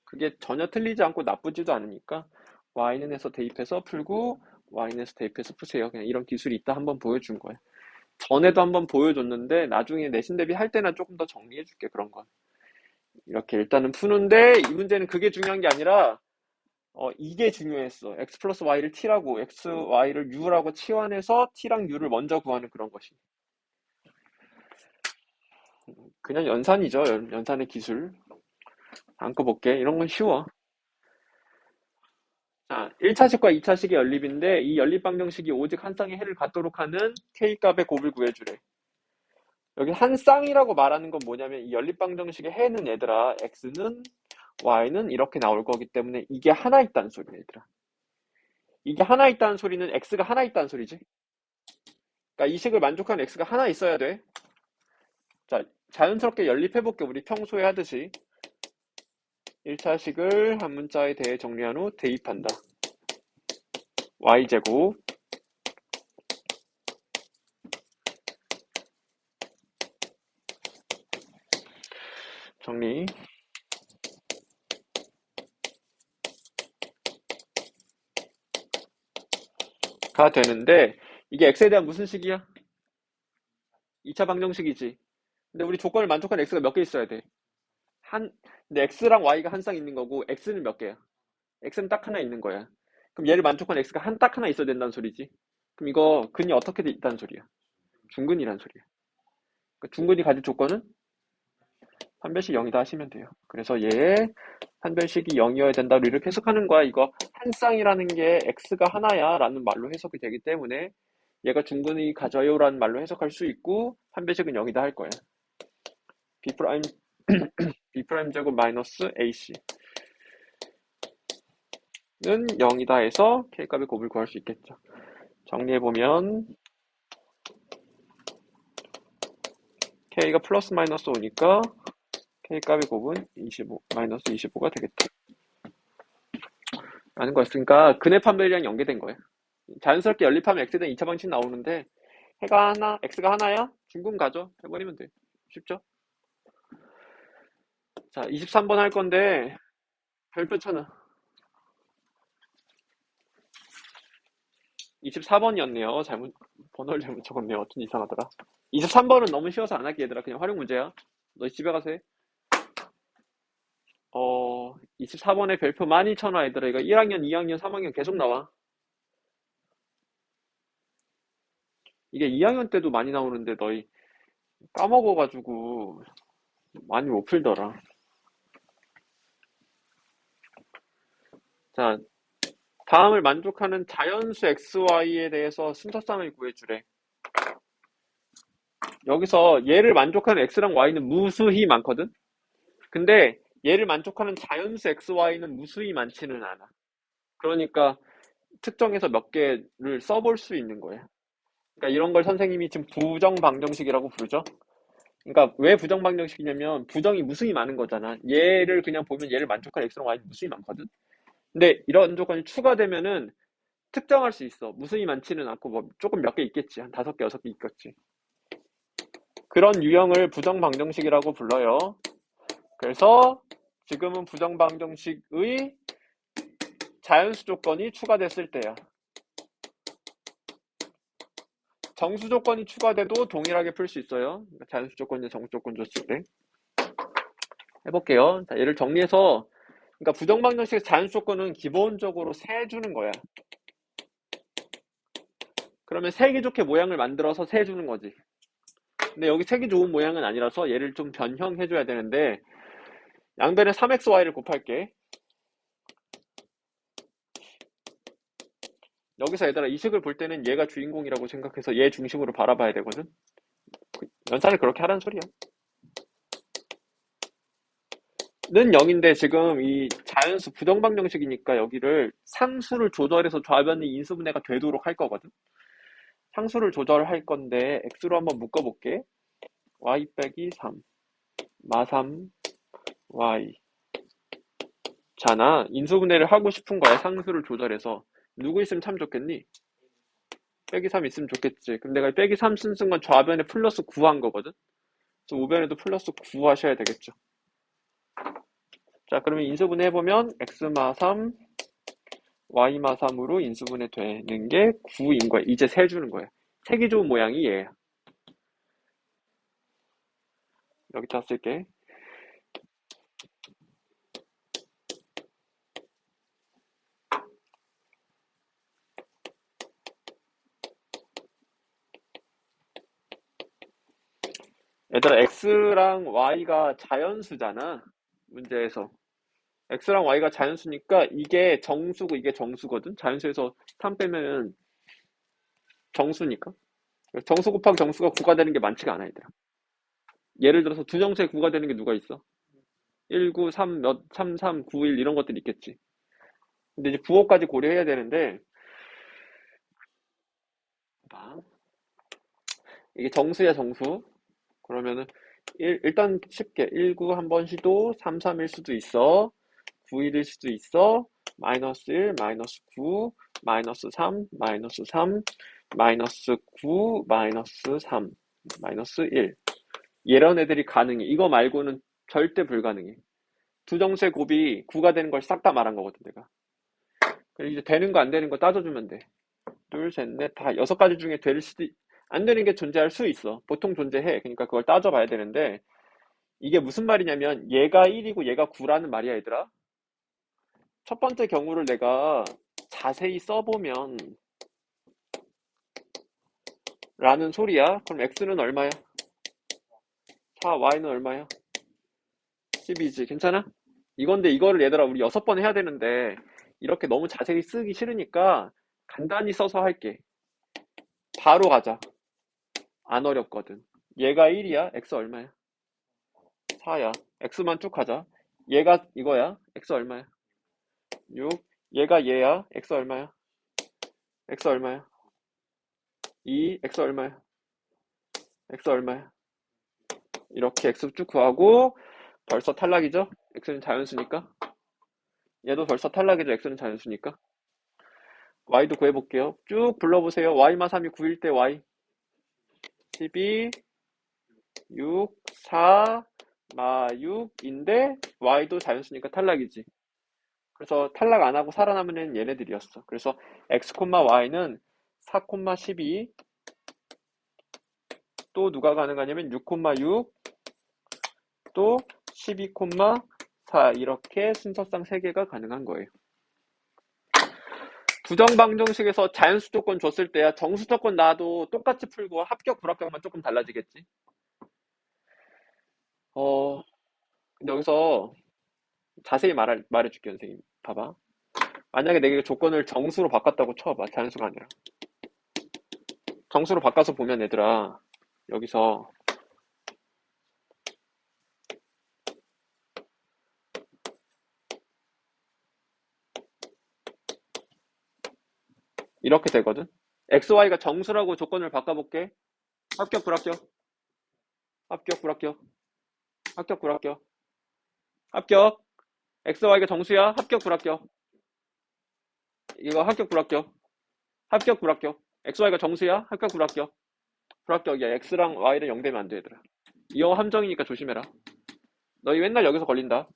그게 전혀 틀리지 않고 나쁘지도 않으니까 y는 해서 대입해서 풀고 y는 해서 대입해서 푸세요. 그냥 이런 기술이 있다 한번 보여준 거야. 전에도 한번 보여줬는데 나중에 내신 대비 할 때나 조금 더 정리해 줄게, 그런 건. 이렇게 일단은 푸는데 이 문제는 그게 중요한 게 아니라 이게 중요했어. x 플러스 y를 t라고 x, y를 u라고 치환해서 t랑 u를 먼저 구하는 그런 것이. 그냥 연산이죠. 연산의 기술. 다음 거 볼게. 이런 건 쉬워. 자, 1차식과 2차식의 연립인데 이 연립 방정식이 오직 한 쌍의 해를 갖도록 하는 k값의 곱을 구해주래. 여기 한 쌍이라고 말하는 건 뭐냐면 이 연립 방정식의 해는 얘들아 x는 y는 이렇게 나올 거기 때문에 이게 하나 있다는 소리야, 얘들아. 이게 하나 있다는 소리는 x가 하나 있다는 소리지. 그러니까 이 식을 만족하는 x가 하나 있어야 돼. 자, 자연스럽게 연립해볼게. 우리 평소에 하듯이 1차식을 한 문자에 대해 정리한 후 대입한다. y제곱 정리가 되는데 이게 x에 대한 무슨 식이야? 2차 방정식이지. 근데 우리 조건을 만족하는 x가 몇 개 있어야 돼? 근데 x랑 y가 한 쌍 있는 거고 x는 몇 개야? x는 딱 하나 있는 거야. 그럼 얘를 만족하는 x가 딱 하나 있어야 된다는 소리지. 그럼 이거 근이 어떻게 돼 있다는 소리야? 중근이란 소리야. 그러니까 중근이 가질 조건은 판별식 0이다 하시면 돼요. 그래서 얘 판별식이 0이어야 된다로 이렇게 해석하는 거야. 이거 한 쌍이라는 게 x가 하나야 라는 말로 해석이 되기 때문에 얘가 중근이 가져요 라는 말로 해석할 수 있고 판별식은 0이다 할 거야. b 프라임 b 프라임 제곱 마이너스 ac 는 0이다 해서 k값의 곱을 구할 수 있겠죠. 정리해보면 k가 플러스 마이너스 5니까 k값의 곱은 25, 마이너스 25가 되겠다. 라는 거였으니까 근의 판별이랑 연계된 거예요. 자연스럽게 연립하면 x에 대한 2차 방식 나오는데 해가 하나, x가 하나야? 중근 가죠? 해버리면 돼. 쉽죠? 자, 23번 할 건데 별표 쳐놔. 24번이었네요. 번호를 잘못 적었네요. 어쩐 이상하더라. 23번은 너무 쉬워서 안 할게, 얘들아. 그냥 활용 문제야. 너 집에 가서 해. 24번에 별표 많이 쳐놔, 얘들아. 이거 1학년, 2학년, 3학년 계속 나와. 이게 2학년 때도 많이 나오는데 너희 까먹어가지고 많이 못 풀더라. 자, 다음을 만족하는 자연수 XY에 대해서 순서쌍을 구해주래. 여기서 얘를 만족하는 X랑 Y는 무수히 많거든? 근데 얘를 만족하는 자연수 XY는 무수히 많지는 않아. 그러니까 특정해서 몇 개를 써볼 수 있는 거야. 그러니까 이런 걸 선생님이 지금 부정방정식이라고 부르죠. 그러니까 왜 부정방정식이냐면 부정이 무수히 많은 거잖아. 얘를 그냥 보면 얘를 만족하는 X랑 Y는 무수히 많거든. 근데 이런 조건이 추가되면은 특정할 수 있어. 무수히 많지는 않고 뭐 조금 몇 개 있겠지. 한 5개, 6개 있겠지. 그런 유형을 부정방정식이라고 불러요. 그래서 지금은 부정방정식의 자연수 조건이 추가됐을 때야. 정수 조건이 추가돼도 동일하게 풀 수 있어요. 자연수 조건이나 정수 조건 줬을 때. 해볼게요. 자, 얘를 정리해서, 그러니까 부정방정식의 자연수 조건은 기본적으로 세 주는 거야. 그러면 세기 좋게 모양을 만들어서 세 주는 거지. 근데 여기 세기 좋은 모양은 아니라서 얘를 좀 변형해줘야 되는데, 양변에 3xy를 곱할게. 여기서 얘들아 이 식을 볼 때는 얘가 주인공이라고 생각해서 얘 중심으로 바라봐야 되거든. 연산을 그렇게 하라는 소리야. 는 0인데 지금 이 자연수 부정방정식이니까 여기를 상수를 조절해서 좌변이 인수분해가 되도록 할 거거든. 상수를 조절할 건데 x로 한번 묶어볼게. y 빼기 3 마3 y 잖아. 인수분해를 하고 싶은 거야. 상수를 조절해서. 누구 있으면 참 좋겠니? 빼기 3 있으면 좋겠지. 그럼 내가 빼기 3 쓴 순간 좌변에 플러스 9 한 거거든. 그래서 우변에도 플러스 9 하셔야 되겠죠. 자, 그러면 인수분해 해보면 x마 3 y마 3으로 인수분해 되는 게 9인 거야. 이제 세주는 거야. 색이 좋은 모양이 얘야. 여기다 쓸게. 얘들아, x랑 y가 자연수잖아. 문제에서. x랑 y가 자연수니까 이게 정수고 이게 정수거든. 자연수에서 3 빼면 정수니까. 정수 곱하기 정수가 9가 되는 게 많지가 않아, 얘들아. 예를 들어서 두 정수에 9가 되는 게 누가 있어? 1, 9, 3, 3, 9, 1 이런 것들이 있겠지. 근데 이제 부호까지 고려해야 되는데, 봐. 이게 정수야, 정수. 그러면은, 일단 쉽게 1, 9 한 번 시도 3, 3일 수도 있어. 9, 1일 수도 있어. 마이너스 1, 마이너스 9, 마이너스 3, 마이너스 3, 마이너스 9, 마이너스 3, 마이너스 1. 이런 애들이 가능해. 이거 말고는 절대 불가능해. 두 정수의 곱이 9가 되는 걸 싹 다 말한 거거든, 내가. 그리고 이제 되는 거 안 되는 거 따져주면 돼. 둘, 셋, 넷, 다 6가지 중에 될 수도, 안 되는 게 존재할 수 있어. 보통 존재해. 그러니까 그걸 따져봐야 되는데, 이게 무슨 말이냐면, 얘가 1이고 얘가 9라는 말이야, 얘들아. 첫 번째 경우를 내가 자세히 써보면, 라는 소리야. 그럼 x는 얼마야? 4, y는 얼마야? 12지. 괜찮아? 이건데 이거를 얘들아 우리 6번 해야 되는데, 이렇게 너무 자세히 쓰기 싫으니까 간단히 써서 할게. 바로 가자. 안 어렵거든. 얘가 1이야. x 얼마야? 4야. x만 쭉 가자. 얘가 이거야. x 얼마야? 6. 얘가 얘야. x 얼마야? x 얼마야? 2. x 얼마야? x 얼마야? 이렇게 x 쭉 구하고 벌써 탈락이죠? x는 자연수니까. 얘도 벌써 탈락이죠. x는 자연수니까. y도 구해볼게요. 쭉 불러보세요. y마 3이 9일 때 y 12, 6, 4, 6인데 y도 자연수니까 탈락이지. 그래서 탈락 안 하고 살아남은 애는 얘네들이었어. 그래서 x, y는 4, 12, 또 누가 가능하냐면 6, 6, 또 12, 4 이렇게 순서상 3개가 가능한 거예요. 부정방정식에서 자연수 조건 줬을 때야 정수 조건 놔도 똑같이 풀고 합격, 불합격만 조금 달라지겠지. 근데 여기서 자세히 말해줄게, 선생님. 봐봐. 만약에 내가 조건을 정수로 바꿨다고 쳐봐. 자연수가 아니라. 정수로 바꿔서 보면 얘들아, 여기서 이렇게 되거든. x, y가 정수라고 조건을 바꿔볼게. 합격, 불합격. 합격, 불합격. 합격, 불합격. 합격. x, y가 정수야. 합격, 불합격. 이거 합격, 불합격. 합격, 불합격. x, y가 정수야. 합격, 불합격. 불합격이야. x랑 y는 0 되면 안 돼, 얘들아. 이어 함정이니까 조심해라. 너희 맨날 여기서 걸린다.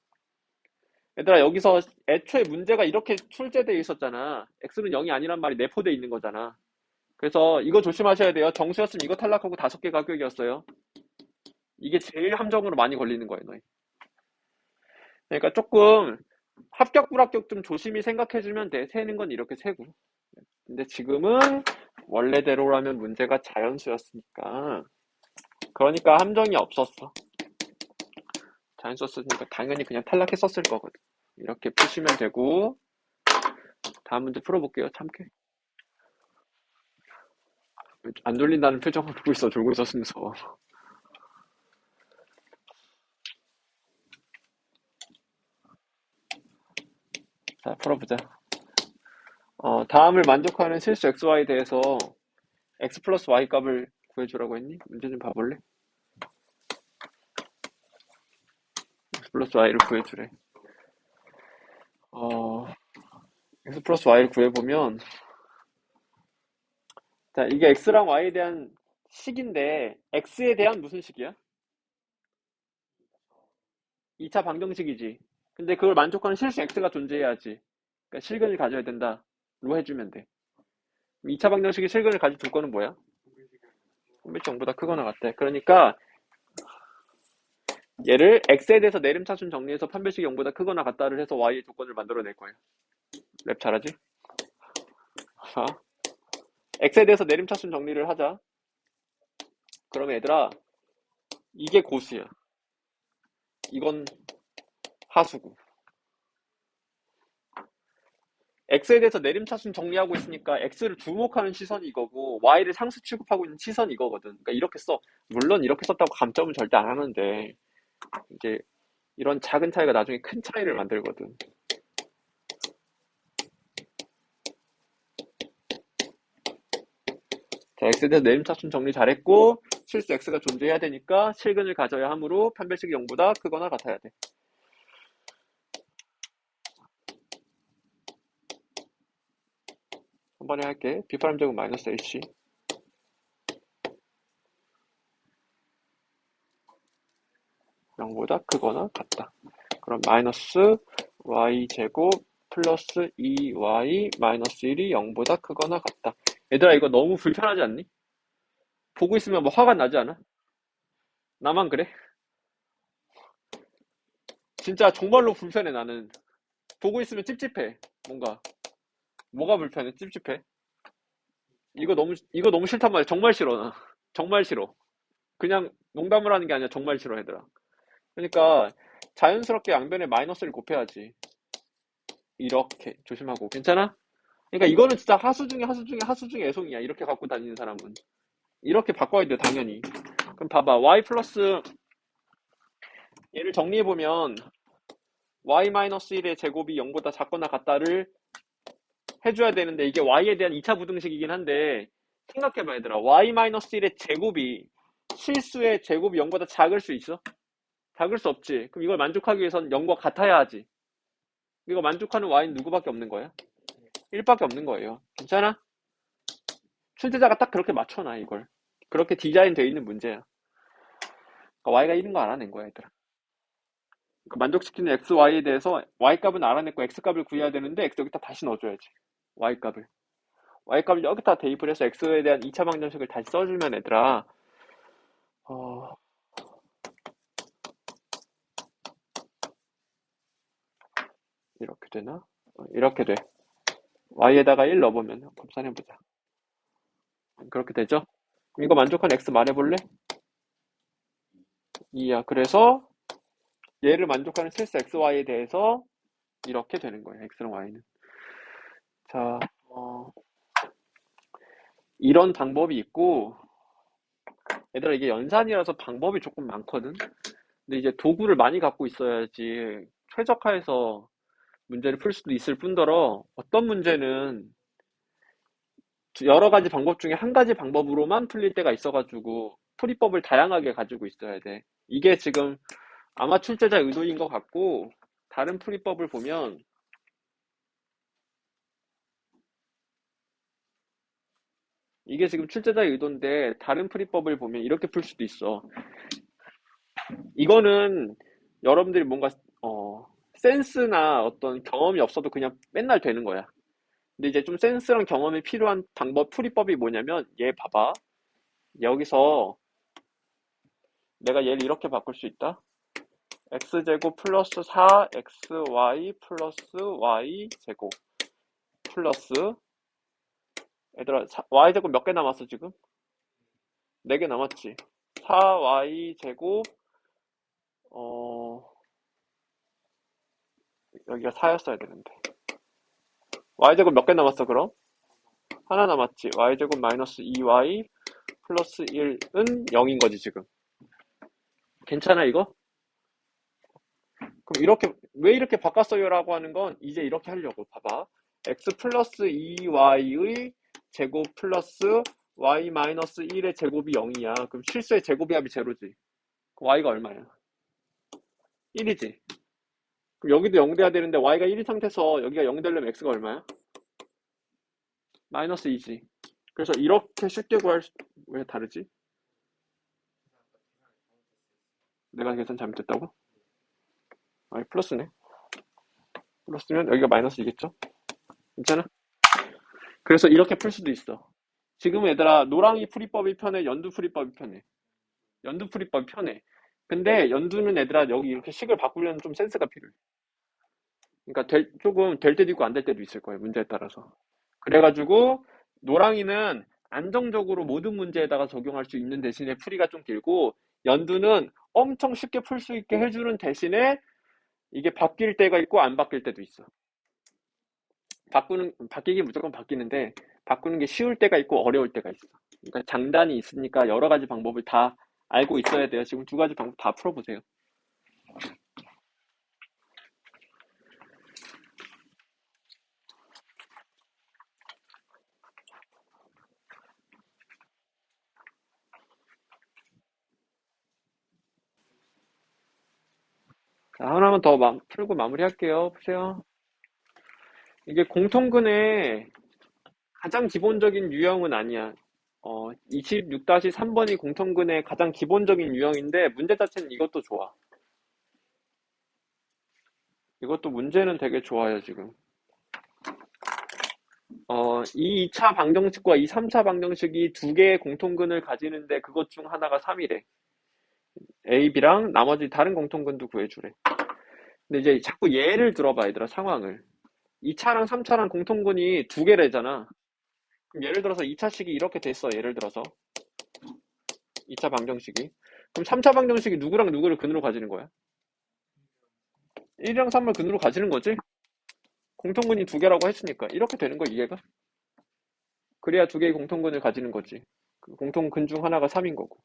얘들아, 여기서 애초에 문제가 이렇게 출제되어 있었잖아. x는 0이 아니란 말이 내포되어 있는 거잖아. 그래서 이거 조심하셔야 돼요. 정수였으면 이거 탈락하고 5개 가격이었어요. 이게 제일 함정으로 많이 걸리는 거예요, 너희. 그러니까 조금 합격, 불합격 좀 조심히 생각해주면 돼. 세는 건 이렇게 세고. 근데 지금은 원래대로라면 문제가 자연수였으니까. 그러니까 함정이 없었어. 자연수였으니까 당연히 그냥 탈락했었을 거거든. 이렇게 푸시면 되고. 다음 문제 풀어볼게요. 참깨. 안 돌린다는 표정을 보고 있어. 졸고 있었으면서. 자, 풀어보자. 다음을 만족하는 실수 xy에 대해서 x 플러스 y 값을 구해주라고 했니? 문제 좀 봐볼래? x 플러스 y를 구해주래. x 플러스 y를 구해보면, 자, 이게 x랑 y에 대한 식인데, x에 대한 무슨 식이야? 2차 방정식이지. 근데 그걸 만족하는 실수 x가 존재해야지. 그러니까 실근을 가져야 된다. 로 해주면 돼. 2차 방정식이 실근을 가질 조건은 뭐야? 분배치 0보다 크거나 같대. 그러니까 얘를 x에 대해서 내림차순 정리해서 판별식이 0보다 크거나 같다를 해서 y의 조건을 만들어낼 거예요. 랩 잘하지? 자, x에 대해서 내림차순 정리를 하자. 그러면 얘들아, 이게 고수야. 이건 하수고. x에 대해서 내림차순 정리하고 있으니까 x를 주목하는 시선이 이거고 y를 상수 취급하고 있는 시선이 이거거든. 그러니까 이렇게 써. 물론 이렇게 썼다고 감점은 절대 안 하는데 이제 이런 작은 차이가 나중에 큰 차이를 만들거든. 자, x에 대해서 내림차순 정리 잘했고 실수 x가 존재해야 되니까 실근을 가져야 하므로 판별식이 0보다 크거나 같아야 돼. 한 번에 할게. 비파람 제곱 마이너스 h 0보다 크거나 같다. 그럼 마이너스 y제곱 플러스 2y 마이너스 1이 0보다 크거나 같다. 얘들아, 이거 너무 불편하지 않니? 보고 있으면 뭐 화가 나지 않아? 나만 그래? 진짜 정말로 불편해. 나는 보고 있으면 찝찝해. 뭐가 불편해? 찝찝해. 이거 너무 싫단 말이야. 정말 싫어. 나 정말 싫어. 그냥 농담을 하는 게 아니라 정말 싫어, 얘들아. 그러니까 자연스럽게 양변에 마이너스를 곱해야지. 이렇게 조심하고. 괜찮아? 그러니까 이거는 진짜 하수 중에 하수 중에 하수 중에 애송이야. 이렇게 갖고 다니는 사람은. 이렇게 바꿔야 돼, 당연히. 그럼 봐봐. y 플러스 얘를 정리해보면 y-1의 제곱이 0보다 작거나 같다를 해줘야 되는데 이게 y에 대한 2차 부등식이긴 한데 생각해봐, 얘들아. y-1의 제곱이 실수의 제곱이 0보다 작을 수 있어? 작을 수 없지. 그럼 이걸 만족하기 위해선 0과 같아야 하지. 이거 만족하는 y는 누구밖에 없는 거야? 1밖에 없는 거예요. 괜찮아? 출제자가 딱 그렇게 맞춰놔, 이걸. 그렇게 디자인 되어 있는 문제야. 그러니까 y가 1인 거 알아낸 거야, 얘들아. 그 만족시키는 x, y에 대해서 y 값은 알아냈고 x 값을 구해야 되는데 x 여기다 다시 넣어줘야지. y 값을. y 값을 여기다 대입을 해서 x에 대한 2차 방정식을 다시 써주면 얘들아, 어, 이렇게 되나? 이렇게 돼. y에다가 1 넣어보면 곱선해보자. 그렇게 되죠? 이거 만족한 x 말해볼래? 2야. 그래서 얘를 만족하는 실수 xy에 대해서 이렇게 되는 거예요. x랑 y는. 자, 이런 방법이 있고, 얘들아 이게 연산이라서 방법이 조금 많거든? 근데 이제 도구를 많이 갖고 있어야지 최적화해서 문제를 풀 수도 있을 뿐더러 어떤 문제는 여러 가지 방법 중에 한 가지 방법으로만 풀릴 때가 있어가지고 풀이법을 다양하게 가지고 있어야 돼. 이게 지금 아마 출제자 의도인 것 같고, 다른 풀이법을 보면 이게 지금 출제자의 의도인데 다른 풀이법을 보면 이렇게 풀 수도 있어. 이거는 여러분들이 뭔가 센스나 어떤 경험이 없어도 그냥 맨날 되는 거야. 근데 이제 좀 센스랑 경험이 필요한 방법 풀이법이 뭐냐면 얘 봐봐. 여기서 내가 얘를 이렇게 바꿀 수 있다. x제곱 플러스 4xy 플러스 y제곱 플러스, 얘들아 y제곱 몇 개 남았어 지금? 4개 남았지. 4y제곱 어 여기가 4였어야 되는데 y제곱 몇 개 남았어 그럼? 하나 남았지. y제곱 마이너스 2y 플러스 1은 0인 거지 지금. 괜찮아 이거? 그럼 이렇게 왜 이렇게 바꿨어요 라고 하는 건 이제 이렇게 하려고. 봐봐. x 플러스 2y의 제곱 플러스 y 마이너스 1의 제곱이 0이야. 그럼 실수의 제곱의 합이 제로지. 그럼 y가 얼마야? 1이지. 그럼 여기도 0 돼야 되는데 y가 1인 상태에서 여기가 0 되려면 x가 얼마야? 마이너스 2지. 그래서 이렇게 쉽게 구할 수... 왜 다르지? 내가 계산 잘못했다고? 아니 플러스네. 플러스면 여기가 마이너스이겠죠? 괜찮아? 그래서 이렇게 풀 수도 있어. 지금 얘들아 노랑이 풀이법이 편해, 연두 풀이법이 편해? 연두 풀이법이 편해. 근데 연두는 얘들아 여기 이렇게 식을 바꾸려면 좀 센스가 필요해. 그러니까 조금 될 때도 있고 안 될 때도 있을 거예요. 문제에 따라서. 그래가지고 노랑이는 안정적으로 모든 문제에다가 적용할 수 있는 대신에 풀이가 좀 길고, 연두는 엄청 쉽게 풀 수 있게 해주는 대신에 이게 바뀔 때가 있고 안 바뀔 때도 있어. 바뀌기 무조건 바뀌는데 바꾸는 게 쉬울 때가 있고 어려울 때가 있어. 그러니까 장단이 있으니까 여러 가지 방법을 다 알고 있어야 돼요. 지금 두 가지 방법 다 풀어보세요. 자, 하나만 더 풀고 마무리할게요. 보세요. 이게 공통근의 가장 기본적인 유형은 아니야. 26-3번이 공통근의 가장 기본적인 유형인데 문제 자체는 이것도 좋아. 이것도 문제는 되게 좋아요, 지금. 이 2차 방정식과 이 3차 방정식이 두 개의 공통근을 가지는데 그것 중 하나가 3이래. A, B랑 나머지 다른 공통근도 구해주래. 근데 이제 자꾸 예를 들어봐, 얘들아, 상황을. 2차랑 3차랑 공통근이 두 개래잖아. 그럼 예를 들어서 2차식이 이렇게 됐어, 예를 들어서. 2차 방정식이. 그럼 3차 방정식이 누구랑 누구를 근으로 가지는 거야? 1이랑 3을 근으로 가지는 거지? 공통근이 두 개라고 했으니까. 이렇게 되는 거, 이해가? 그래야 두 개의 공통근을 가지는 거지. 그 공통근 중 하나가 3인 거고.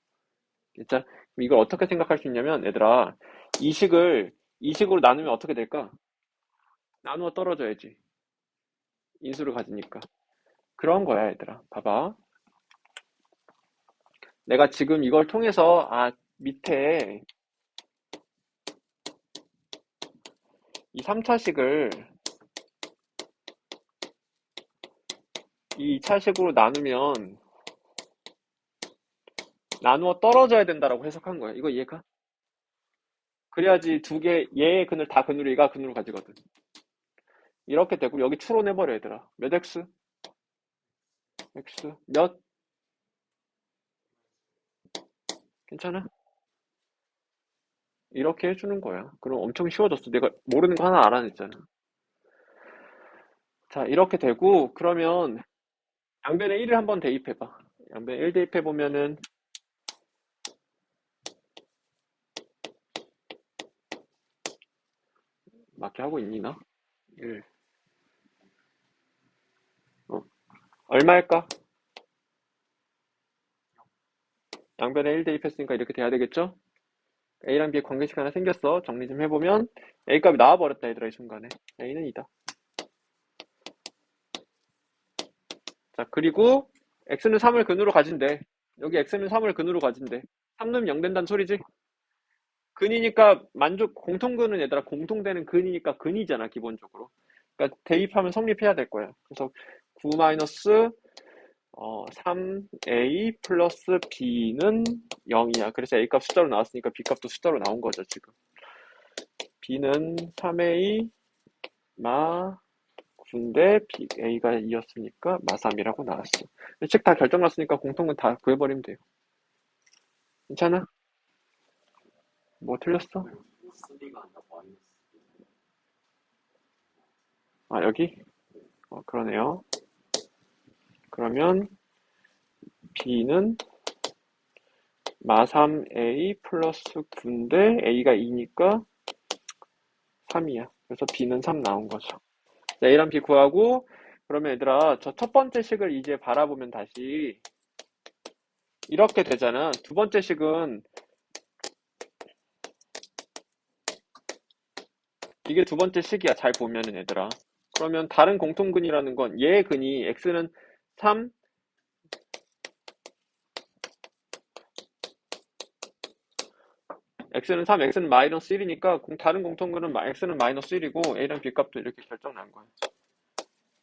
진짜 이걸 어떻게 생각할 수 있냐면, 얘들아, 이식으로 나누면 어떻게 될까? 나누어 떨어져야지. 인수를 가지니까. 그런 거야, 얘들아. 봐봐. 내가 지금 이걸 통해서, 밑에 이 3차식을 이 2차식으로 나누면 나누어 떨어져야 된다라고 해석한 거야. 이거 이해가? 그래야지 두 개, 얘의 근을 다 근으로 얘가 근으로 가지거든. 이렇게 되고 여기 추론해버려 얘들아. 몇 x? x 몇? 괜찮아? 이렇게 해주는 거야. 그럼 엄청 쉬워졌어. 내가 모르는 거 하나 알아냈잖아. 자, 이렇게 되고 그러면 양변에 1을 한번 대입해봐. 양변에 1 대입해보면은 맞게 하고 있니 나? 1. 어. 얼마일까? 양변에 1 대입했으니까 이렇게 돼야 되겠죠? A랑 B의 관계식 하나 생겼어. 정리 좀 해보면 A 값이 나와버렸다 얘들아 이 순간에. A는 2다. 자, 그리고 X는 3을 근으로 가진대. 여기 X는 3을 근으로 가진대. 3 넣으면 0 된다는 소리지? 근이니까 공통근은 얘들아 공통되는 근이니까 근이잖아 기본적으로. 그러니까 대입하면 성립해야 될 거야. 그래서 9 마이너스 3A 플러스 B는 0이야. 그래서 A 값 숫자로 나왔으니까 B 값도 숫자로 나온 거죠 지금. B는 3A 마 9인데 A가 2였으니까 마 3이라고 나왔어. 책 다 결정 났으니까 공통근 다 구해버리면 돼요. 괜찮아? 뭐 틀렸어? 아 여기? 그러네요. 그러면 B는 마 3A 플러스 9인데 A가 2니까 3이야. 그래서 B는 3 나온 거죠. 자, A랑 B 구하고 그러면 얘들아 저 첫 번째 식을 이제 바라보면 다시 이렇게 되잖아. 두 번째 식은 이게 두 번째 식이야. 잘 보면은 얘들아. 그러면 다른 공통근이라는 건 얘의 근이 x는 3, x는 3, x는 마이너스 1이니까 다른 공통근은 x는 마이너스 1이고 a랑 b 값도 이렇게 결정 난 거야.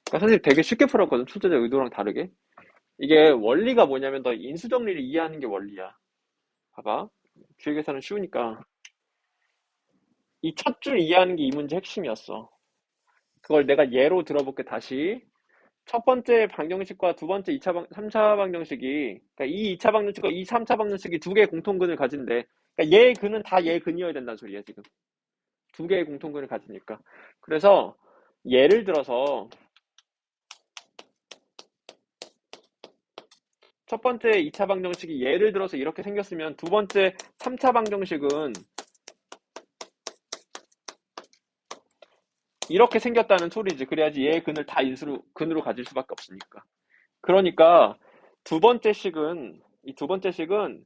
그러니까 선생님 되게 쉽게 풀었거든. 출제자 의도랑 다르게. 이게 원리가 뭐냐면 너 인수정리를 이해하는 게 원리야. 봐봐. 주의계산은 쉬우니까. 이 첫 줄 이해하는 게 이 문제 핵심이었어. 그걸 내가 예로 들어볼게 다시. 첫 번째 방정식과 두 번째 3차 방정식이, 그러니까 이 2차 방정식과 이 3차 방정식이 두 개의 공통근을 가진대. 그러니까 얘의 근은 다 얘의 근이어야 된다는 소리야, 지금. 두 개의 공통근을 가지니까. 그래서, 예를 들어서, 첫 번째 2차 방정식이 예를 들어서 이렇게 생겼으면 두 번째 3차 방정식은 이렇게 생겼다는 소리지. 그래야지 얘의 근을 다 근으로 가질 수밖에 없으니까. 그러니까, 이 두 번째 식은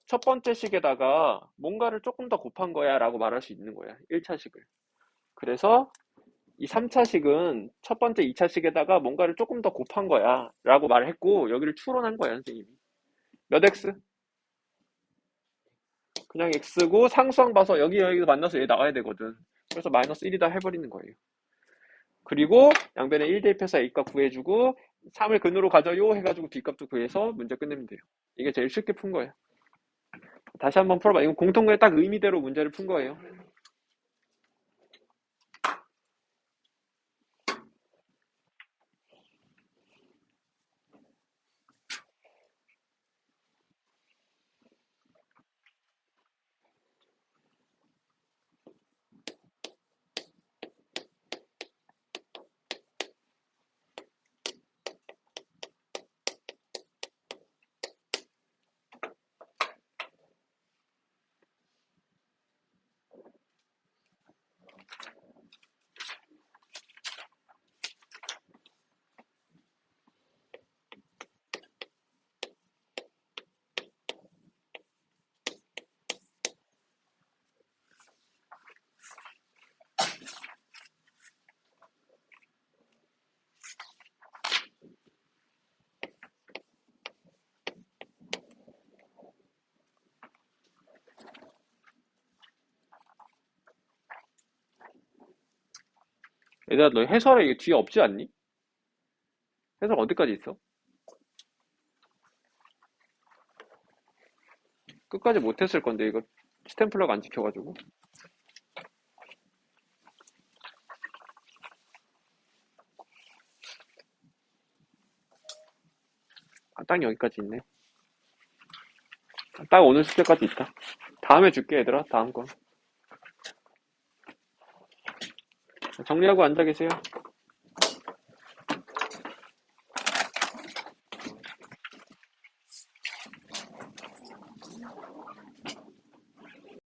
첫 번째 식에다가 뭔가를 조금 더 곱한 거야 라고 말할 수 있는 거야. 1차식을. 그래서 이 3차식은 첫 번째 2차식에다가 뭔가를 조금 더 곱한 거야 라고 말을 했고 여기를 추론한 거야 선생님이. 몇 x? 그냥 x고 상수항 봐서 여기서 만나서 얘 나와야 되거든. 그래서 마이너스 1이다 해버리는 거예요. 그리고 양변에 1 대입해서 a값 구해주고 3을 근으로 가져요 해가지고 b값도 구해서 문제 끝내면 돼요. 이게 제일 쉽게 푼 거예요. 다시 한번 풀어봐. 이건 공통근의 딱 의미대로 문제를 푼 거예요. 얘들아 너 해설에 이게 뒤에 없지 않니? 해설 어디까지 있어? 끝까지 못했을 건데 이거 스탬플러가 안 지켜가지고. 딱 여기까지 있네. 딱 오늘 숙제까지 있다. 다음에 줄게, 얘들아. 다음 거. 정리하고 앉아 계세요.